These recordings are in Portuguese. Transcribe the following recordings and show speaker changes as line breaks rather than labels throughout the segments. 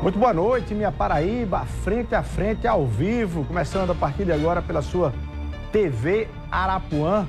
Muito boa noite, minha Paraíba, frente a frente, ao vivo, começando a partir de agora pela sua TV Arapuã.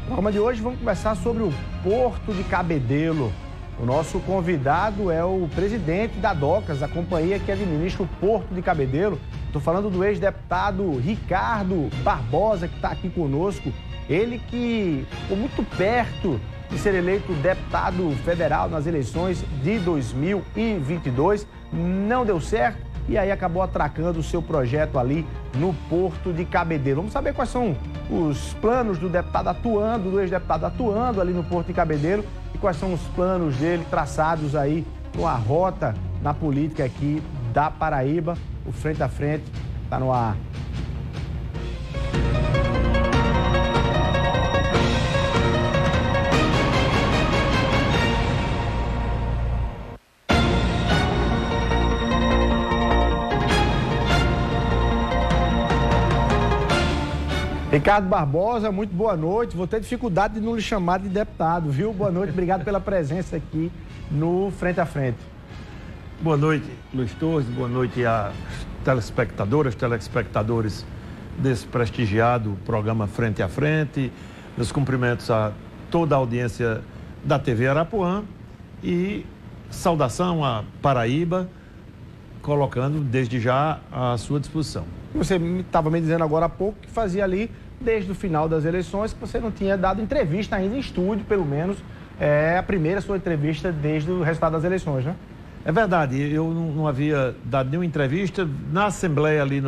No programa de hoje vamos conversar sobre o Porto de Cabedelo. O nosso convidado é o presidente da Docas, a companhia que administra o Porto de Cabedelo. Estou falando do ex-deputado Ricardo Barbosa, que está aqui conosco. Ele que ficou muito perto de ser eleito deputado federal nas eleições de 2022. Não deu certo e aí acabou atracando o seu projeto ali no Porto de Cabedelo. Vamos saber quais são os planos do deputado atuando, do ex-deputado atuando ali no Porto de Cabedelo e quais são os planos dele traçados aí com a rota na política aqui da Paraíba. O Frente a Frente está no ar. Ricardo Barbosa, muito boa noite. Vou ter dificuldade de não lhe chamar de deputado, viu? Boa noite, obrigado pela presença aqui no Frente a Frente.
Boa noite, Luiz Torres. Boa noite às telespectadoras, telespectadores desse prestigiado programa Frente a Frente. Meus cumprimentos a toda a audiência da TV Arapuã e saudação à Paraíba, colocando desde já à sua disposição.
Você estava me dizendo agora há pouco que fazia ali, desde o final das eleições, que você não tinha dado entrevista ainda em estúdio, pelo menos. É a primeira sua entrevista desde o resultado das eleições, né?
É verdade, eu não havia dado nenhuma entrevista. Na Assembleia ali,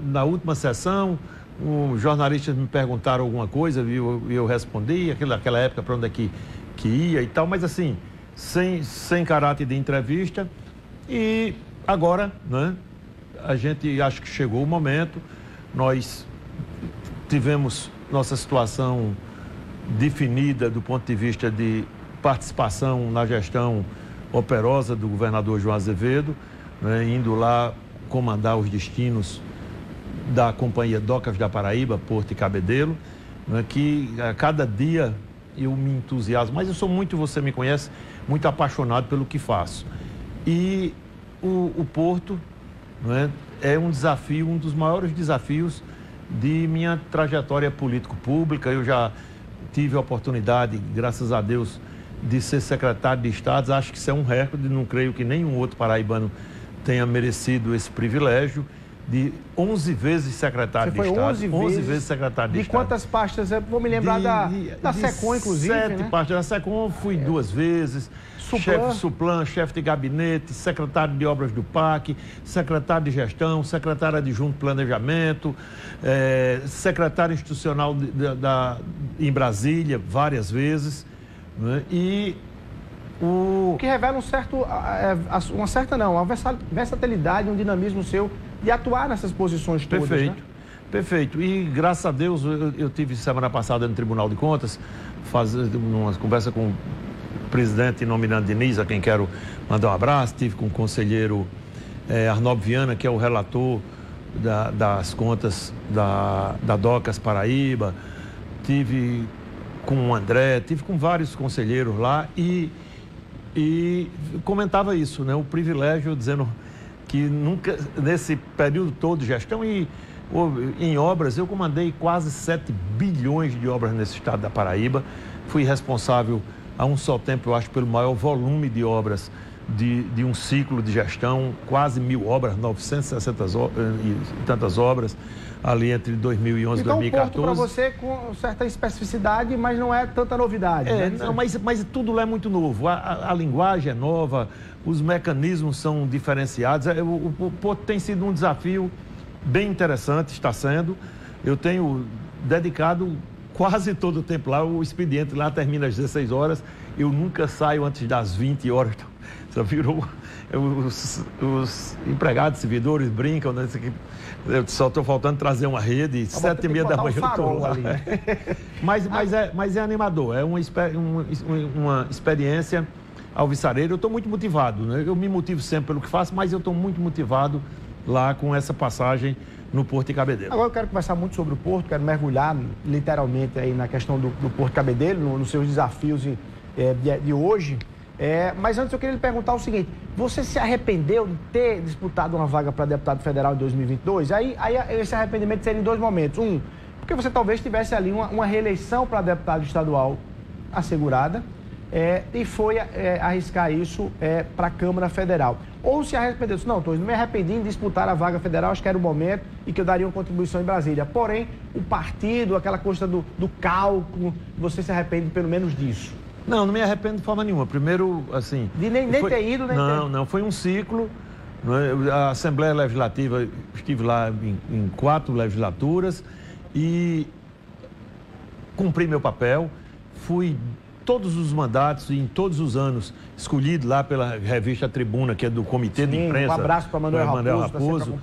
na última sessão, os jornalistas me perguntaram alguma coisa e eu respondi, aquela época para onde é que ia e tal, mas assim, sem caráter de entrevista. E agora, né? A gente acho que chegou o momento, nós tivemos nossa situação definida do ponto de vista de participação na gestão operosa do governador João Azevedo, né, indo lá comandar os destinos da companhia Docas da Paraíba, Porto e Cabedelo, né, que a cada dia eu me entusiasmo, mas eu sou muito, você me conhece, muito apaixonado pelo que faço. E o Porto, não é um desafio, um dos maiores desafios de minha trajetória político-pública. Eu já tive a oportunidade, graças a Deus, de ser secretário de Estado. Acho que isso é um recorde, não creio que nenhum outro paraibano tenha merecido esse privilégio de 11 vezes secretário de Estado. 11 vezes secretário de Estado.
De quantas pastas? Eu vou me lembrar da SECOM, inclusive,
7
né?
pastas da SECOM, fui 2 vezes. Chefe Suplan, chefe de gabinete, secretário de obras do PAC, secretário de gestão, secretário adjunto de planejamento, secretário institucional em Brasília, várias vezes. Né? E
o que revela uma versatilidade, um dinamismo seu de atuar nessas posições todas.
Perfeito,
né?
Perfeito. E graças a Deus, eu tive semana passada no Tribunal de Contas, fazendo uma conversa com presidente Nominando Diniz, a quem quero mandar um abraço. Tive com o conselheiro Arnaldo Viana, que é o relator das contas da Docas Paraíba. Tive com o André, tive com vários conselheiros lá e comentava isso, né? O privilégio, dizendo que nunca, nesse período todo de gestão e em obras, eu comandei quase 7 bilhões de obras nesse estado da Paraíba. Fui responsável a um só tempo, eu acho, pelo maior volume de obras de um ciclo de gestão, quase 1.000 obras, 960 e tantas obras, ali entre 2011 e 2014.
Então, para você com certa especificidade, mas não é tanta novidade.
Não, mas tudo lá é muito novo. A linguagem é nova, os mecanismos são diferenciados. O Porto tem sido um desafio bem interessante, está sendo. Eu tenho dedicado quase todo o tempo lá, o expediente lá termina às 16 horas, eu nunca saio antes das 20 horas, só virou, os empregados, servidores brincam, né? Eu só estou faltando trazer uma rede, 7h30 da manhã eu estou lá. Ali, né? mas é animador, é uma experiência alvissareira. Eu estou muito motivado, né? Eu me motivo sempre pelo que faço, mas eu estou muito motivado lá com essa passagem no Porto de Cabedelo.
Agora eu quero conversar muito sobre o Porto, quero mergulhar literalmente aí na questão do Porto de Cabedelo, nos seus desafios de hoje. Mas antes eu queria lhe perguntar o seguinte, você se arrependeu de ter disputado uma vaga para deputado federal em 2022? Aí esse arrependimento seria em dois momentos. Um, porque você talvez tivesse ali uma reeleição para deputado estadual assegurada, e foi arriscar isso para a Câmara Federal. Ou se arrependeu, disse, não me arrependi de disputar a vaga federal, acho que era o momento e que eu daria uma contribuição em Brasília. Porém, o partido, aquela coisa do cálculo, você se arrepende pelo menos disso?
Não me arrependo de forma nenhuma. Primeiro, assim...
De nem ter ido, nem ter...
Não, foi um ciclo. A Assembleia Legislativa, estive lá em 4 legislaturas e cumpri meu papel. Fui todos os mandatos e em todos os anos escolhido lá pela revista Tribuna, que é do Comitê de Imprensa.
Um abraço para Manuel Raposo,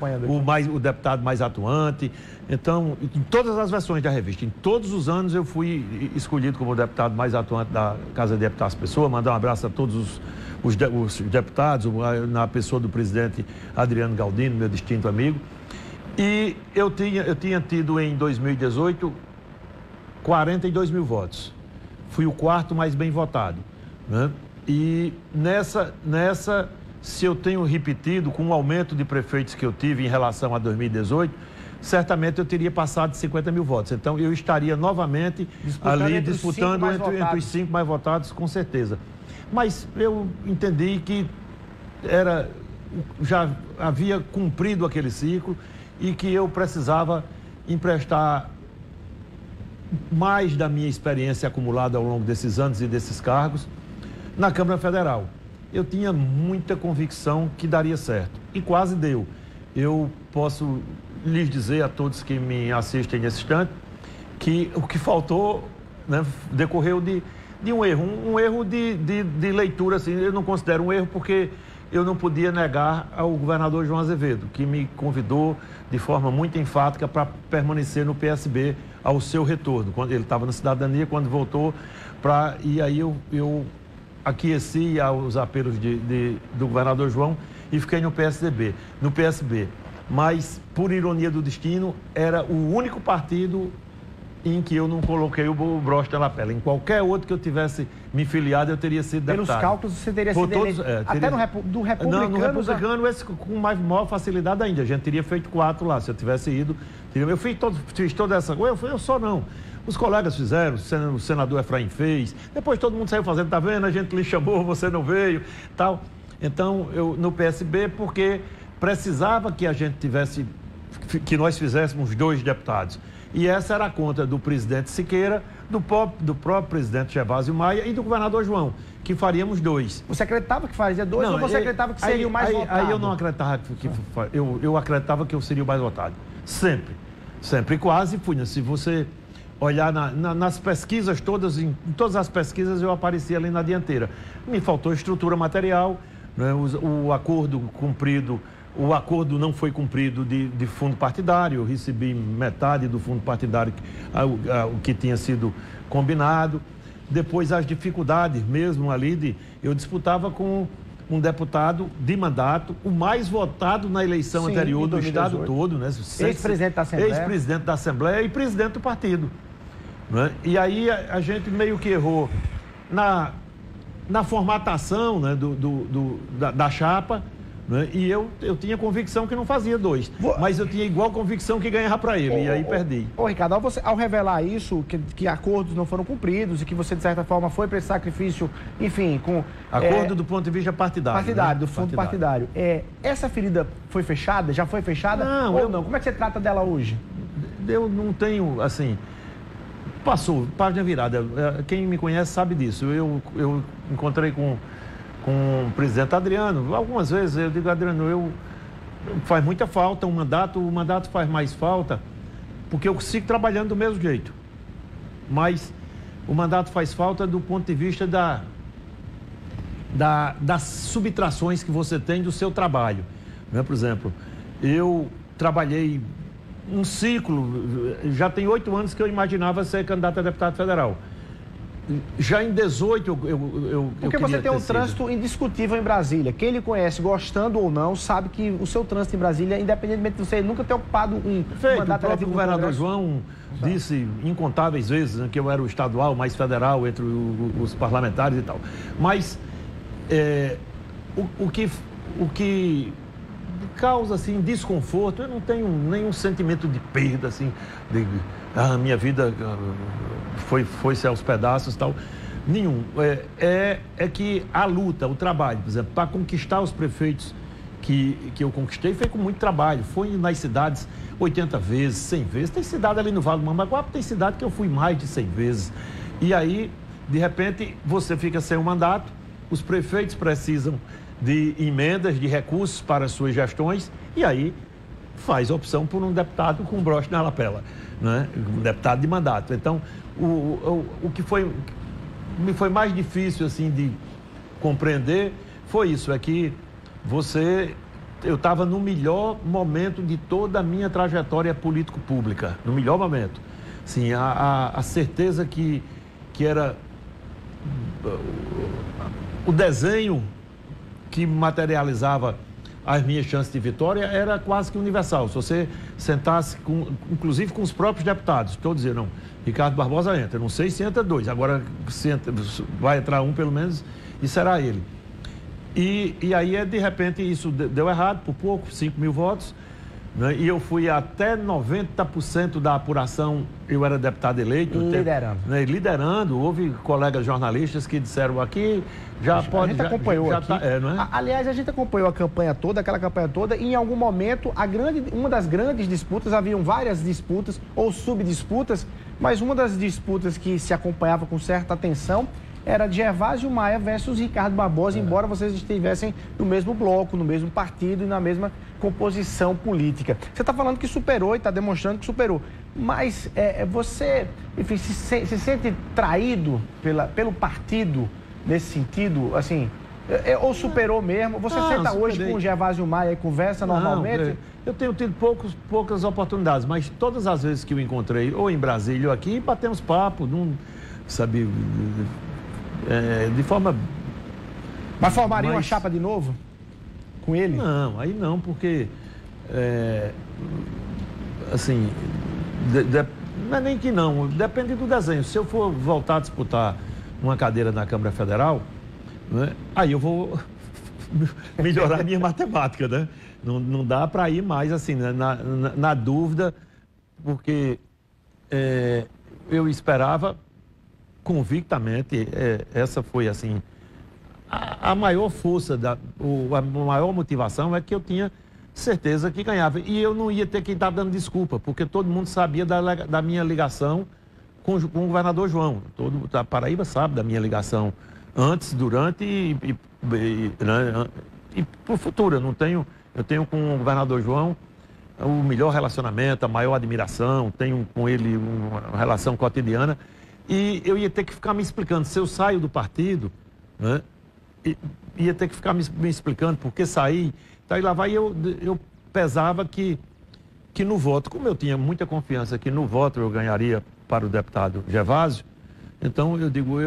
o deputado mais atuante. Então, em todas as versões da revista, em todos os anos eu fui escolhido como deputado mais atuante da Casa de Deputados Pessoa. Mandar um abraço a todos os deputados, na pessoa do presidente Adriano Galdino, meu distinto amigo. E eu tinha tido em 2018 42 mil votos. Fui o 4º mais bem votado, né? E nessa, se eu tenho repetido com o aumento de prefeitos que eu tive em relação a 2018, certamente eu teria passado de 50 mil votos. Então eu estaria novamente disputando entre os 5 mais votados, com certeza. Mas eu entendi que já havia cumprido aquele ciclo e que eu precisava emprestar mais da minha experiência acumulada ao longo desses anos e desses cargos na Câmara Federal. Eu tinha muita convicção que daria certo e quase deu. Eu posso lhes dizer a todos que me assistem nesse instante que o que faltou, né, decorreu de um erro de leitura, assim. Eu não considero um erro porque eu não podia negar ao governador João Azevedo, que me convidou de forma muito enfática para permanecer no PSB ao seu retorno. Quando ele estava na Cidadania, quando voltou e aí eu aqueci aos apelos do governador João e fiquei no PSB. Mas, por ironia do destino, era o único partido em que eu não coloquei o broche da lapela. Em qualquer outro que eu tivesse me filiado, eu teria sido deputado.
Pelos cálculos, você teria sido eleito. Até do republicano...
Não, no republicano, esse com maior facilidade ainda. A gente teria feito 4 lá, se eu tivesse ido. Eu fiz toda essa coisa, eu só não. Os colegas fizeram, o senador Efraim fez. Depois todo mundo saiu fazendo, tá vendo? A gente lhe chamou, você não veio, tal. Então, eu no PSB, porque precisava que a gente que nós fizéssemos 2 deputados. E essa era a conta do presidente Siqueira, do próprio presidente Gervásio Maia e do governador João, que faríamos 2.
Você acreditava que faria 2 ou você acreditava que seria o mais votado?
Aí eu não acreditava eu acreditava que eu seria o mais votado. Sempre. E quase fui, né? Se você olhar nas pesquisas todas, em todas as pesquisas eu apareci ali na dianteira. Me faltou estrutura material, né? O acordo cumprido... O acordo não foi cumprido de fundo partidário, eu recebi metade do fundo partidário o que tinha sido combinado. Depois as dificuldades mesmo ali eu disputava com um deputado de mandato, o mais votado na eleição anterior do estado todo, né?
Ex-presidente da Assembleia.
Ex-presidente da Assembleia e presidente do partido. Né? E aí a gente meio que errou na formatação, né, da chapa. E eu tinha convicção que não fazia 2, mas eu tinha igual convicção que ganhava para ele, e aí perdi.
Ricardo, ao revelar isso, que acordos não foram cumpridos e que você, de certa forma, foi para esse sacrifício, enfim, com...
Acordo do ponto de vista partidário.
Partidário, né? Do fundo partidário. Essa ferida foi fechada? Já foi fechada? Não, não? Como é que você trata dela hoje?
Eu não tenho, assim... Passou, página virada. Quem me conhece sabe disso. Eu encontrei com o presidente Adriano, algumas vezes eu digo, Adriano, faz muita falta o mandato faz mais falta, porque eu sigo trabalhando do mesmo jeito, mas o mandato faz falta do ponto de vista das subtrações que você tem do seu trabalho, né? Por exemplo, eu trabalhei um ciclo, já tem 8 anos que eu imaginava ser candidato a deputado federal. Já em 18
Porque você tem um trânsito indiscutível em Brasília. Quem lhe conhece, gostando ou não, sabe que o seu trânsito em Brasília, independentemente de você nunca ter ocupado um mandato.
O próprio governador João disse incontáveis vezes, né, que eu era o estadual mais federal entre os parlamentares e tal. Mas o que causa assim desconforto, eu não tenho nenhum sentimento de perda, assim, de minha vida foi-se aos pedaços e tal. Nenhum. É que a luta, o trabalho, por exemplo, para conquistar os prefeitos que eu conquistei, foi com muito trabalho. Foi nas cidades 80 vezes, 100 vezes. Tem cidade ali no Vale do Mamanguape, tem cidade que eu fui mais de 100 vezes. E aí, de repente, você fica sem um mandato, os prefeitos precisam de emendas, de recursos para as suas gestões, e aí faz a opção por um deputado com broche na lapela, né? Um deputado de mandato. Então, o que me foi mais difícil assim de compreender foi isso, é que eu estava no melhor momento de toda a minha trajetória político-pública, no melhor momento. Sim, a certeza que era o desenho que materializava as minhas chances de vitória era quase que universal. Se você sentasse, inclusive com os próprios deputados, estou dizendo, não, Ricardo Barbosa entra, não sei se entra dois, agora vai entrar um pelo menos e será ele. E aí, de repente, isso deu errado por pouco, 5 mil votos, né? E eu fui até 90% da apuração, eu era deputado eleito.
Liderando.
Liderando, houve colegas jornalistas que disseram aqui, já pode...
A gente acompanhou aqui.
Não é?
Aliás, a gente acompanhou a campanha toda, aquela campanha toda, e em algum momento, uma das grandes disputas, haviam várias disputas ou subdisputas, mas uma das disputas que se acompanhava com certa atenção era de Gervásio Maia versus Ricardo Barbosa, embora vocês estivessem no mesmo bloco, no mesmo partido e na mesma composição política. Você está falando que superou e está demonstrando que superou, mas você, enfim, se sente traído pelo partido nesse sentido, assim, ou superou mesmo? Você senta hoje com o Gervásio Maia e conversa normalmente?
Eu tenho tido poucas oportunidades, mas todas as vezes que eu encontrei, ou em Brasília ou aqui, batemos papo, não, sabe... de forma...
Mas formaria uma chapa de novo com ele?
Não, aí não, porque assim, não é nem que não, depende do desenho. Se eu for voltar a disputar uma cadeira na Câmara Federal, né, aí eu vou melhorar a minha matemática, né? Não dá para ir mais assim, né, na dúvida, porque eu esperava convictamente, essa foi assim, a maior força, a maior motivação é que eu tinha certeza que ganhava. E eu não ia ter que estar dando desculpa, porque todo mundo sabia da minha ligação com o governador João. A Paraíba sabe da minha ligação antes, durante e para o futuro. Eu tenho com o governador João o melhor relacionamento, a maior admiração, tenho com ele uma relação cotidiana. E eu ia ter que ficar me explicando, se eu saio do partido, né, ia ter que ficar me explicando por que saí. Então, aí lá vai, eu pesava que no voto, como eu tinha muita confiança que no voto eu ganharia para o deputado Gervásio, então eu digo,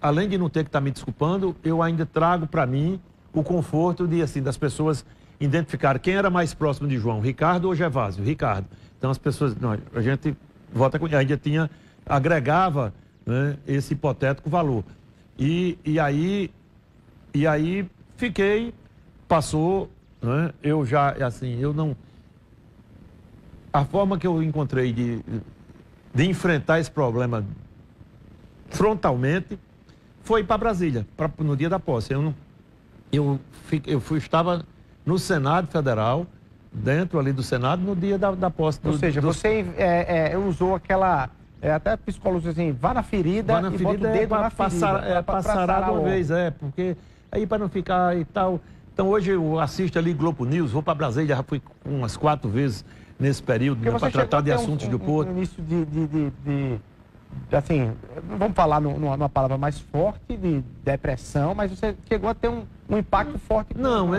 além de não ter que estar me desculpando, eu ainda trago para mim o conforto de, assim, das pessoas identificarem quem era mais próximo de João, Ricardo ou Gervásio? Ricardo. Então as pessoas, não, a gente vota com, ainda tinha... agregava, né, esse hipotético valor. E aí fiquei, passou, né, eu já, assim, eu não... A forma que eu encontrei de enfrentar esse problema frontalmente foi para Brasília, no dia da posse. Estava no Senado Federal, dentro ali do Senado, no dia da posse.
Ou seja, você usou aquela... até psicólogo assim, vá na ferida e bota o dedo na ferida.
Passará de uma vez, porque aí para não ficar e tal. Então hoje eu assisto ali Globo News, vou para Brasília, já fui umas 4 vezes nesse período, né, para tratar de assuntos do Porto.
Início assim, vamos falar numa palavra mais forte, de depressão, mas você chegou a ter um impacto forte.
Não,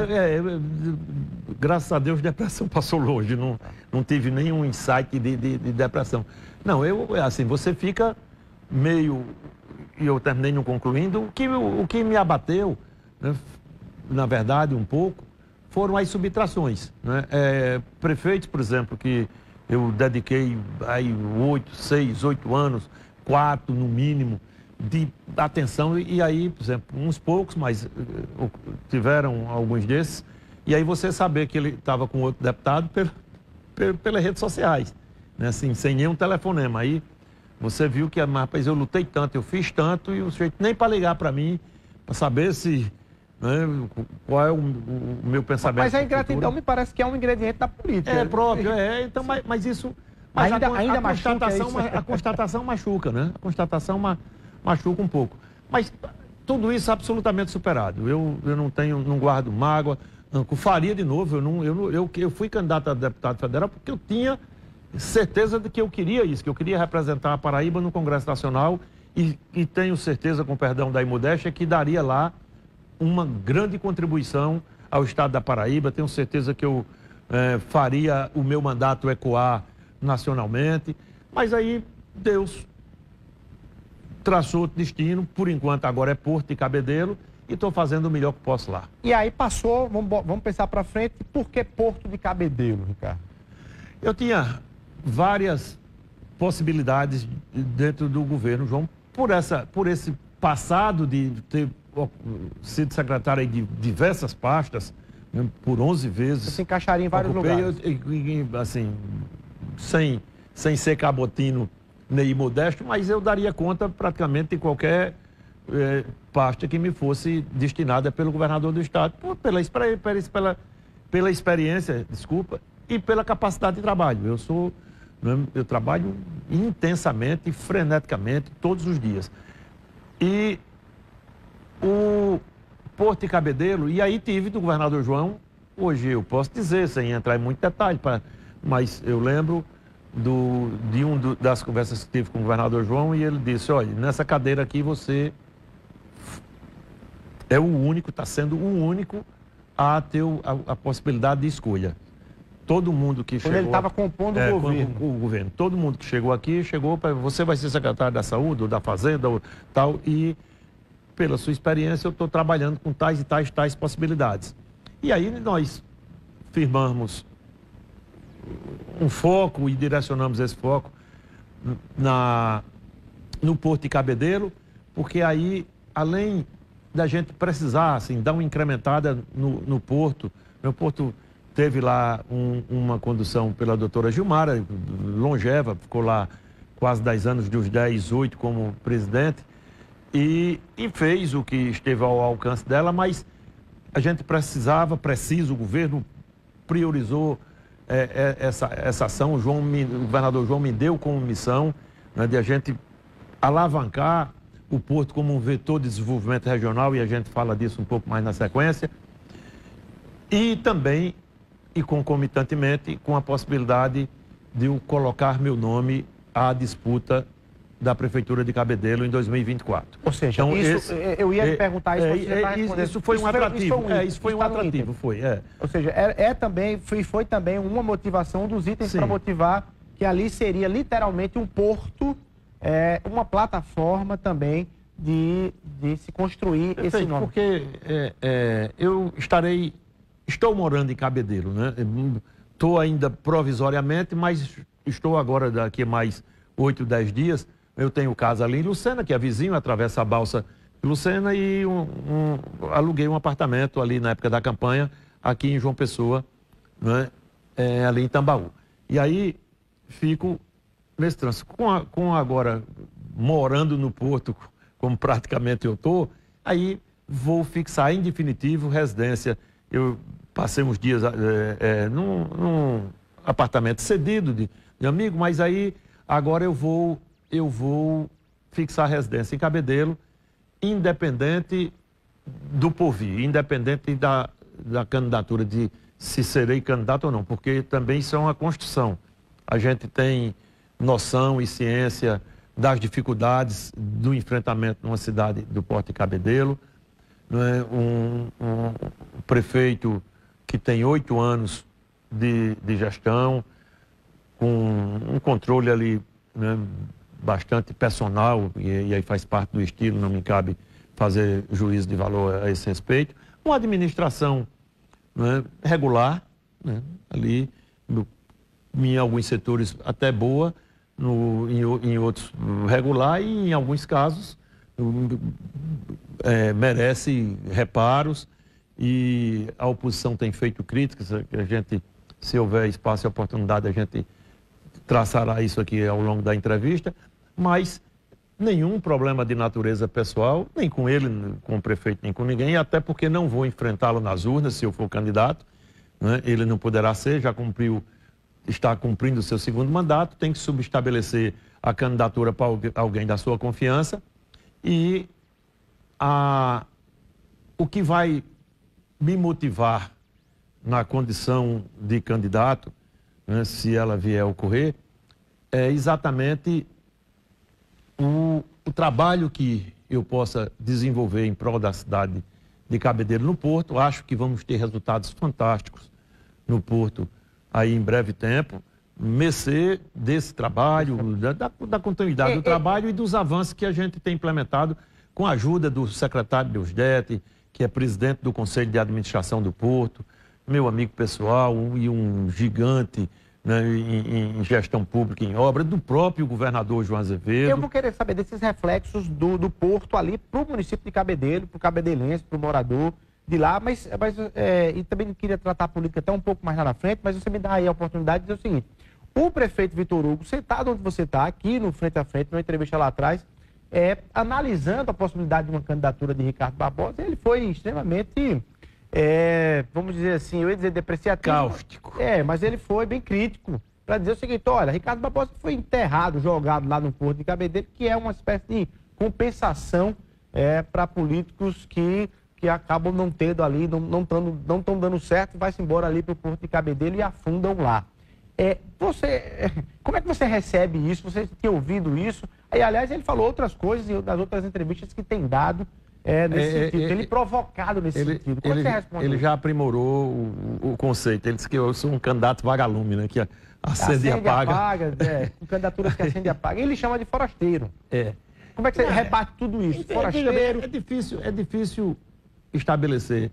graças a Deus, depressão passou longe, não tive nenhum insight de depressão. Não, assim, você fica meio, e eu terminei não concluindo, o que me abateu, né, na verdade, um pouco, foram as subtrações, né? Prefeitos, por exemplo, que eu dediquei aí 8 anos, 4 no mínimo, de atenção, e aí, por exemplo, uns poucos, mas tiveram alguns desses, e aí você saber que ele estava com outro deputado pelas redes sociais, né? Assim, sem nenhum telefonema. Aí você viu que, rapaz, eu lutei tanto, eu fiz tanto, e o sujeito nem para ligar para mim, para saber se, né, qual é o meu pensamento.
Mas a ingratidão me parece que é um ingrediente da política.
É próprio, então, mas isso... Mas
ainda
a constatação machuca, né? A constatação machuca um pouco. Mas tudo isso é absolutamente superado. Eu não guardo mágoa. Faria de novo. Eu fui candidato a deputado federal porque eu tinha certeza de que eu queria isso, que eu queria representar a Paraíba no Congresso Nacional e tenho certeza, com perdão da imodéstia, que daria lá uma grande contribuição ao Estado da Paraíba. Tenho certeza que eu faria o meu mandato ecoar nacionalmente, mas aí Deus traçou outro destino. Por enquanto agora é Porto e Cabedelo e estou fazendo o melhor que posso lá.
E aí passou, vamos pensar para frente, por que Porto de Cabedelo, Ricardo?
Eu tinha várias possibilidades dentro do governo, João, por esse passado de ter sido secretário de diversas pastas, né, por 11 vezes.
Você se encaixaria em vários lugares.
Assim, sem ser cabotino nem modesto, mas eu daria conta praticamente de qualquer pasta que me fosse destinada pelo governador do estado, pela experiência, desculpa, e pela capacidade de trabalho. Eu trabalho intensamente, freneticamente, todos os dias. E o Porto e Cabedelo, e aí tive do governador João, hoje eu posso dizer, sem entrar em muito detalhe, mas eu lembro das conversas que tive com o governador João, e ele disse: olha, nessa cadeira aqui você é o único, está sendo o único a ter a possibilidade de escolha. Todo mundo que chegou...
Ele estava compondo o governo.
O governo. Todo mundo que chegou aqui, chegou para... Você vai ser secretário da Saúde, ou da Fazenda, ou tal, e pela sua experiência eu estou trabalhando com tais e tais possibilidades. E aí nós firmamos um foco e direcionamos esse foco no Porto de Cabedelo, porque aí, além da gente precisar, assim, dar uma incrementada no Porto, meu Porto teve lá uma condução pela doutora Gilmara, longeva, ficou lá quase 10 anos, de uns 10, 8 como presidente, e fez o que esteve ao alcance dela, mas a gente o governo priorizou essa ação. O governador João me deu como missão, né, de a gente alavancar o Porto como um vetor de desenvolvimento regional, e a gente fala disso um pouco mais na sequência, e também, e concomitantemente, com a possibilidade de eu colocar meu nome à disputa da Prefeitura de Cabedelo em 2024.
Ou seja, então, eu ia lhe perguntar isso,
isso foi um atrativo. Isso foi um atrativo,
Ou seja, foi também uma motivação dos itens para motivar que ali seria literalmente um porto, uma plataforma também de se construir esse nome.
Porque estou morando em Cabedelo, né? Estou ainda provisoriamente, mas estou agora, daqui a mais 8, 10 dias, eu tenho casa ali em Lucena, que é vizinho, atravessa a balsa de Lucena, e aluguei um apartamento ali na época da campanha, aqui em João Pessoa, né? Ali em Tambaú. E aí fico nesse trânsito. Com agora morando no Porto, como praticamente eu estou, aí vou fixar em definitivo residência. Eu passei uns dias num apartamento cedido de amigo, mas aí agora eu vou fixar residência em Cabedelo, independente do porvir, independente da candidatura, de se serei candidato ou não, porque também isso é uma construção. A gente tem noção e ciência das dificuldades do enfrentamento numa cidade do Porto de Cabedelo, né? Um prefeito que tem 8 anos de gestão, com um controle ali, né, bastante personal, e aí faz parte do estilo, não me cabe fazer juízo de valor a esse respeito. Uma administração, né, regular, né, ali, em alguns setores até boa, em outros regular, e em alguns casos merece reparos e a oposição tem feito críticas, que a gente, se houver espaço e oportunidade, a gente traçará isso aqui ao longo da entrevista, mas nenhum problema de natureza pessoal, nem com ele, com o prefeito, nem com ninguém, até porque não vou enfrentá-lo nas urnas se eu for candidato, né? Ele não poderá ser, está cumprindo o seu segundo mandato, tem que subestabelecer a candidatura para alguém da sua confiança e o que vai me motivar na condição de candidato, né, se ela vier a ocorrer, é exatamente o trabalho que eu possa desenvolver em prol da cidade de Cabedelo no Porto. Acho que vamos ter resultados fantásticos no Porto aí em breve tempo, mercê desse trabalho, da continuidade do trabalho e dos avanços que a gente tem implementado com a ajuda do secretário Deusdete, que é presidente do Conselho de Administração do Porto, meu amigo pessoal e um gigante, né, em gestão pública e em obra, do próprio governador João Azevedo.
Eu vou querer saber desses reflexos do Porto ali para o município de Cabedelo, para o cabedelense, para o morador de lá, e também queria tratar a política até um pouco mais lá na frente, mas você me dá aí a oportunidade de dizer o seguinte: o prefeito Vitor Hugo, sentado onde você está, aqui no Frente a Frente, numa entrevista lá atrás, analisando a possibilidade de uma candidatura de Ricardo Barbosa, ele foi extremamente, vamos dizer assim, eu ia dizer depreciativo.
Cáustico.
Mas ele foi bem crítico, para dizer o seguinte: olha, Ricardo Barbosa foi enterrado, jogado lá no Porto de Cabedelo, que é uma espécie de compensação para políticos que acabam não tendo ali, não estão dando certo, vai-se embora ali para o Porto de Cabedelo e afundam lá. Como é que você recebe isso? Você tem ouvido isso? Aí, aliás, ele falou outras coisas nas outras entrevistas que tem dado nesse sentido, tem ele provocado nesse sentido. Como é que você responde?
Ele já aprimorou o conceito. Ele disse que eu sou um candidato vagalume, né? Que acende e apaga.
Com candidaturas que acende e apaga. Ele chama de forasteiro. Como é que você rebate tudo isso? Forasteiro.
É difícil estabelecer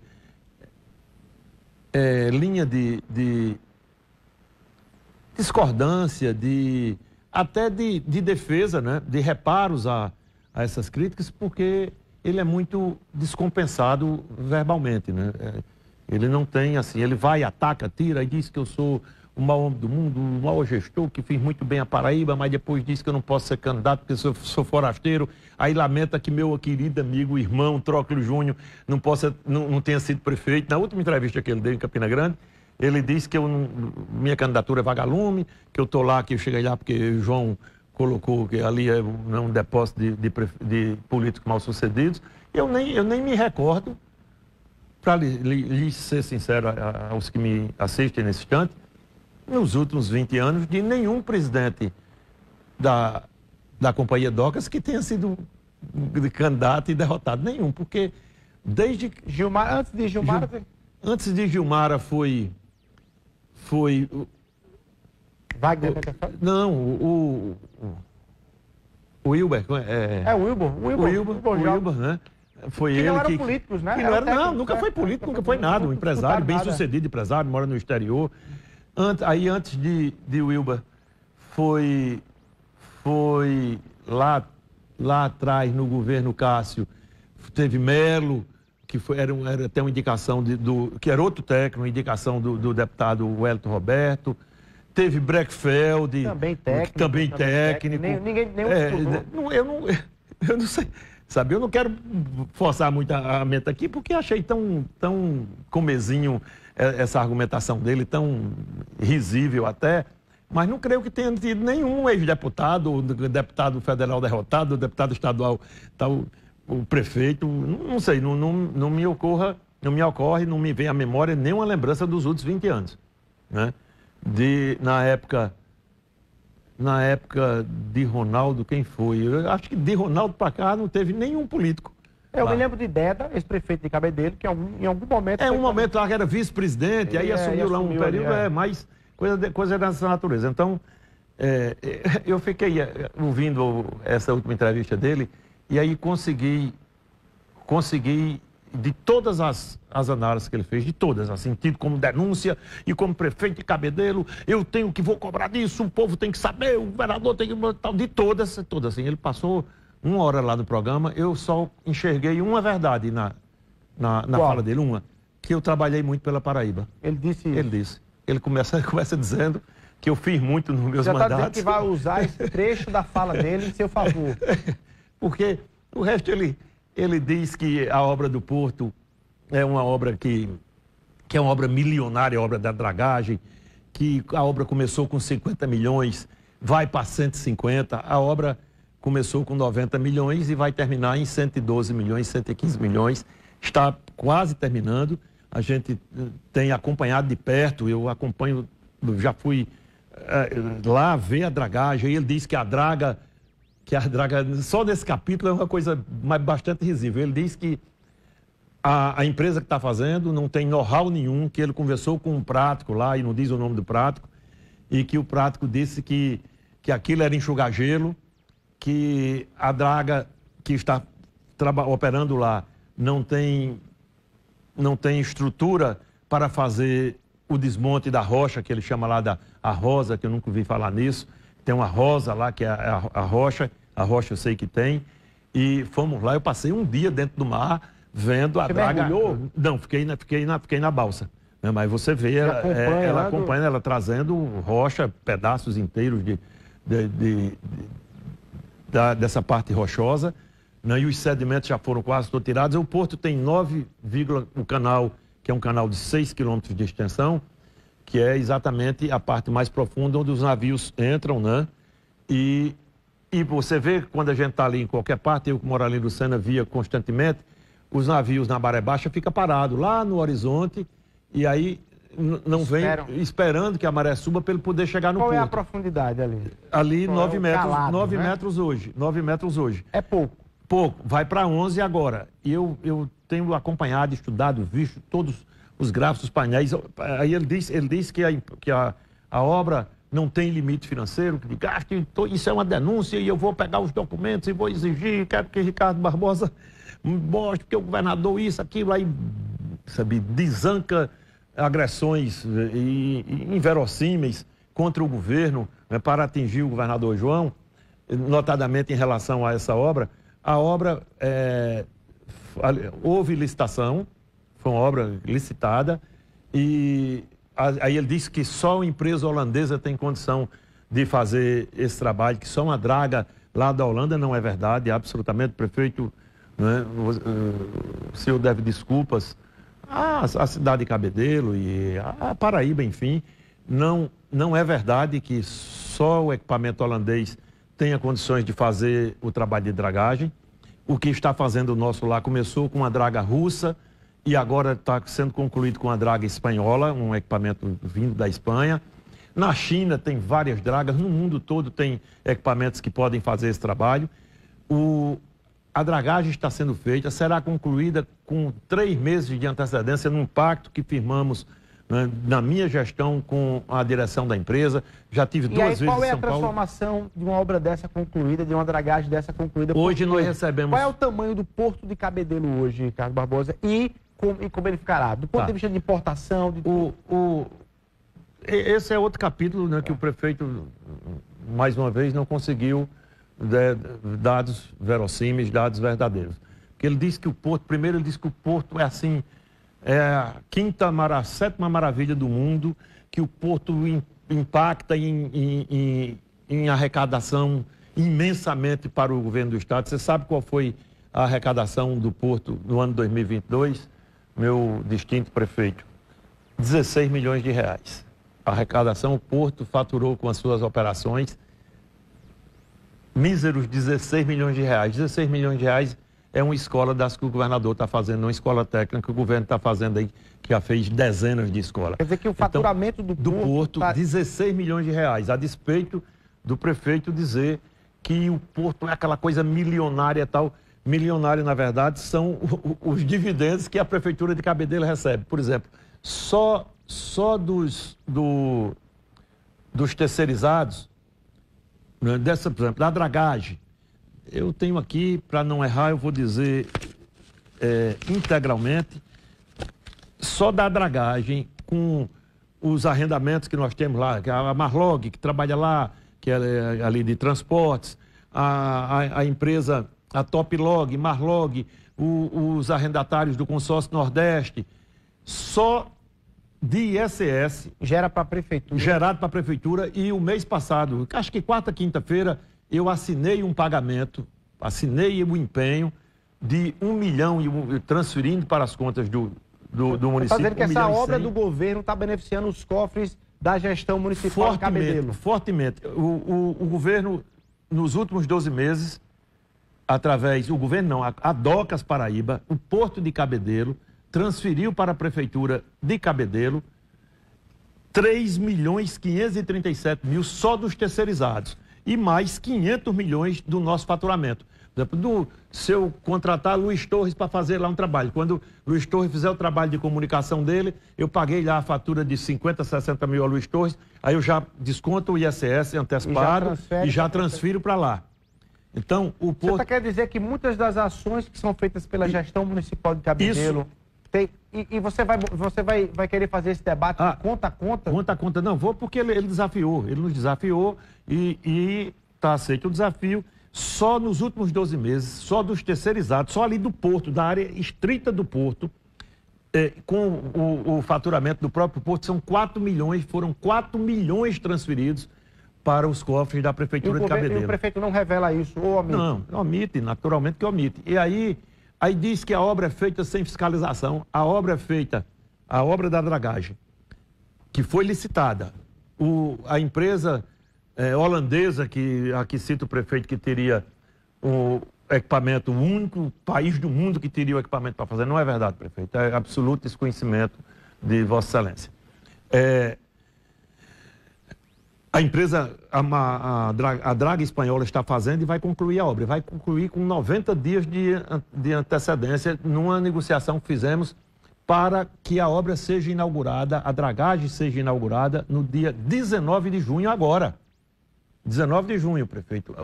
linha de discordância, até de defesa, né? De reparos a essas críticas, porque ele é muito descompensado verbalmente, né? Ele não tem, assim, ele vai, ataca, tira e diz que eu sou o maior homem do mundo, o maior gestor, que fiz muito bem a Paraíba, mas depois diz que eu não posso ser candidato porque sou forasteiro. Aí lamenta que meu querido amigo, irmão, Tróclio Júnior, não tenha sido prefeito. Na última entrevista que ele deu em Campina Grande, ele disse que minha candidatura é vagalume, que eu estou lá, que eu cheguei lá porque o João colocou que ali é um depósito de políticos mal-sucedidos. Eu nem me recordo, para lhe ser sincero aos que me assistem nesse instante, nos últimos 20 anos, de nenhum presidente da Companhia Docas que tenha sido candidato e derrotado. Nenhum, porque desde...
Gilmar, antes de Gilmar...
Antes de Gilmara foi...
Wagner?
Não, o Wilber.
O
Wilber, né? Foi ele
não
que...
eram políticos, né?
Nunca foi político, nunca foi nada. Um empresário, bem-sucedido empresário, mora no exterior. Antes de Wilber, foi lá atrás, no governo Cássio, teve Melo, que era até uma indicação que era outro técnico, uma indicação do deputado Wellington Roberto. Teve Breckfeld, também técnico. Eu não sei, sabe? Eu não quero forçar muito a mente aqui, porque achei tão comezinho essa argumentação dele, tão risível até, mas não creio que tenha tido nenhum ex-deputado, deputado federal derrotado, deputado estadual, o prefeito, não sei, não me ocorre, não me vem à memória nenhuma lembrança dos últimos 20 anos, né? Na época de Ronaldo, quem foi? Eu acho que de Ronaldo para cá não teve nenhum político.
Eu me lembro de Deda, ex-prefeito de Cabedelo, que em algum momento...
um momento lá que era vice-presidente, aí assumiu lá um período, mais coisa dessa natureza. Então, eu fiquei ouvindo essa última entrevista dele, e aí consegui de todas as análises que ele fez, de todas, assim, tido como denúncia e como prefeito de Cabedelo, vou cobrar disso, o povo tem que saber, o governador tem que... de todas, assim, ele passou uma hora lá no programa, eu só enxerguei uma verdade na fala dele, que eu trabalhei muito pela Paraíba.
Ele disse isso?
Ele disse. Ele começa dizendo que eu fiz muito nos meus mandatos.
Já está dizendo que vai usar esse trecho da fala dele em seu favor.
Porque o resto ele diz que a obra do Porto é uma obra que é uma obra milionária, a obra da dragagem, que a obra começou com 50 milhões, vai para 150, a obra começou com 90 milhões e vai terminar em 112 milhões, 115 milhões, está quase terminando. A gente tem acompanhado de perto, eu acompanho, já fui lá ver a dragagem, e ele diz que a draga, só nesse capítulo é uma coisa bastante risível. Ele diz que a empresa que está fazendo não tem know-how nenhum, que ele conversou com um prático lá, e não diz o nome do prático, e que o prático disse que aquilo era enxugar gelo, que a draga que está operando lá não tem estrutura para fazer o desmonte da rocha, que ele chama lá a rosa, que eu nunca ouvi falar nisso. Tem uma rosa lá, que é a rocha eu sei que tem. E fomos lá, eu passei um dia dentro do mar, vendo a draga.
Mergulhou?
Não, fiquei na balsa. Mas você vê, ela acompanha, ela trazendo rocha, pedaços inteiros dessa parte rochosa, né? E os sedimentos já foram quase todos tirados. O porto tem o canal, que é um canal de 6 quilômetros de extensão, que é exatamente a parte mais profunda onde os navios entram, né? E você vê, quando a gente está ali em qualquer parte, eu que moro ali no Lucena via constantemente, os navios na maré baixa ficam parados lá no horizonte, e aí não vem esperando que a maré suba para ele poder chegar no porto.
Qual é a profundidade ali?
Ali 9 metros,
calado,
9
né?
metros hoje, 9 metros hoje.
É pouco.
Pouco, vai para 11 agora. E eu tenho acompanhado, estudado, visto todos os gráficos, os painéis. Aí ele diz que a obra não tem limite financeiro, que gasto, isso é uma denúncia e eu vou pegar os documentos e vou exigir, quero que Ricardo Barbosa mostre, porque o governador isso, aquilo, aí, sabe, desanca agressões inverossímeis contra o governo, né, para atingir o governador João, notadamente em relação a essa obra. A obra, houve licitação, foi uma obra licitada, e aí ele disse que só uma empresa holandesa tem condição de fazer esse trabalho, que só uma draga lá da Holanda. Não é verdade, absolutamente. O prefeito, né, o senhor deve desculpas à cidade de Cabedelo e a Paraíba, enfim. Não é verdade que só o equipamento holandês tenha condições de fazer o trabalho de dragagem. O que está fazendo o nosso lá começou com uma draga russa e agora está sendo concluído com a draga espanhola, um equipamento vindo da Espanha. Na China tem várias dragas, no mundo todo tem equipamentos que podem fazer esse trabalho. A dragagem está sendo feita, será concluída com 3 meses de antecedência num pacto que firmamos, né, na minha gestão com a direção da empresa. Já tive 2 vezes em São Paulo.
Qual é a transformação de uma obra dessa concluída, de uma dragagem dessa concluída?
Hoje nós recebemos...
Qual é o tamanho do Porto de Cabedelo hoje, Ricardo Barbosa, e como ele ficará? Do ponto de vista de importação...
Esse é outro capítulo, né, que o prefeito, mais uma vez, não conseguiu dados verossímeis, dados verdadeiros. Porque ele disse que o Porto, primeiro ele disse que o Porto é assim, é a 7ª maravilha do mundo, que o Porto impacta em arrecadação imensamente para o governo do Estado. Você sabe qual foi a arrecadação do Porto no ano 2022? Meu distinto prefeito, 16 milhões de reais. A arrecadação, o Porto faturou com as suas operações míseros 16 milhões de reais. 16 milhões de reais é uma escola das que o governador está fazendo, uma escola técnica que o governo está fazendo aí, que já fez dezenas de escolas.
Quer dizer que o faturamento
do Porto, 16 milhões de reais, a despeito do prefeito dizer que o Porto é aquela coisa milionária e tal. Milionário, na verdade, são os dividendos que a Prefeitura de Cabedelo recebe. Por exemplo, só dos terceirizados, né, por exemplo, da dragagem, eu tenho aqui, para não errar, eu vou dizer integralmente, só da dragagem, com os arrendamentos que nós temos lá, que a Marlog, que trabalha lá, que é ali de transportes, a empresa a Toplog, Marlog, os arrendatários do consórcio Nordeste, só de ISS...
Gera para a prefeitura.
Gerado para a prefeitura. E o mês passado, acho que quarta, quinta-feira, eu assinei um pagamento, assinei o empenho de 1 milhão transferindo para as contas do município.
Está dizendo que essa obra do governo está beneficiando os cofres da gestão municipal de Cabedelo.
Fortemente. O governo, nos últimos 12 meses, o governo não, a Docas Paraíba, o Porto de Cabedelo, transferiu para a prefeitura de Cabedelo 3.537.000 só dos terceirizados e mais 500 milhões do nosso faturamento. Se eu contratar Luiz Torres para fazer lá um trabalho, quando Luiz Torres fizer o trabalho de comunicação dele, eu paguei lá a fatura de 50, 60 mil a Luiz Torres, aí eu já desconto o ISS antecipado e já transfiro para lá. Então, o Porto...
Você quer dizer que muitas das ações que são feitas pela gestão municipal de Cabedelo... E você vai querer fazer esse debate de conta a conta?
Conta a conta. Não, vou porque ele desafiou. Ele nos desafiou e está aceito o desafio. Só nos últimos 12 meses, só dos terceirizados, só ali do Porto, da área estrita do Porto, com o faturamento do próprio Porto, são 4 milhões, foram 4 milhões transferidos para os cofres da Prefeitura de Cabedelo.
E o prefeito não revela isso, ou omite?
Não, omite, naturalmente que omite. E aí diz que a obra é feita sem fiscalização, a obra da dragagem, que foi licitada. A empresa holandesa, que aqui cita o prefeito, que teria o equipamento, o único país do mundo que teria o equipamento para fazer, não é verdade, prefeito, é absoluto desconhecimento de Vossa Excelência. A empresa, a Draga Espanhola está fazendo e vai concluir a obra. Vai concluir com 90 dias de antecedência numa negociação que fizemos para que a obra seja inaugurada, a dragagem seja inaugurada no dia 19 de junho agora. 19 de junho, prefeito.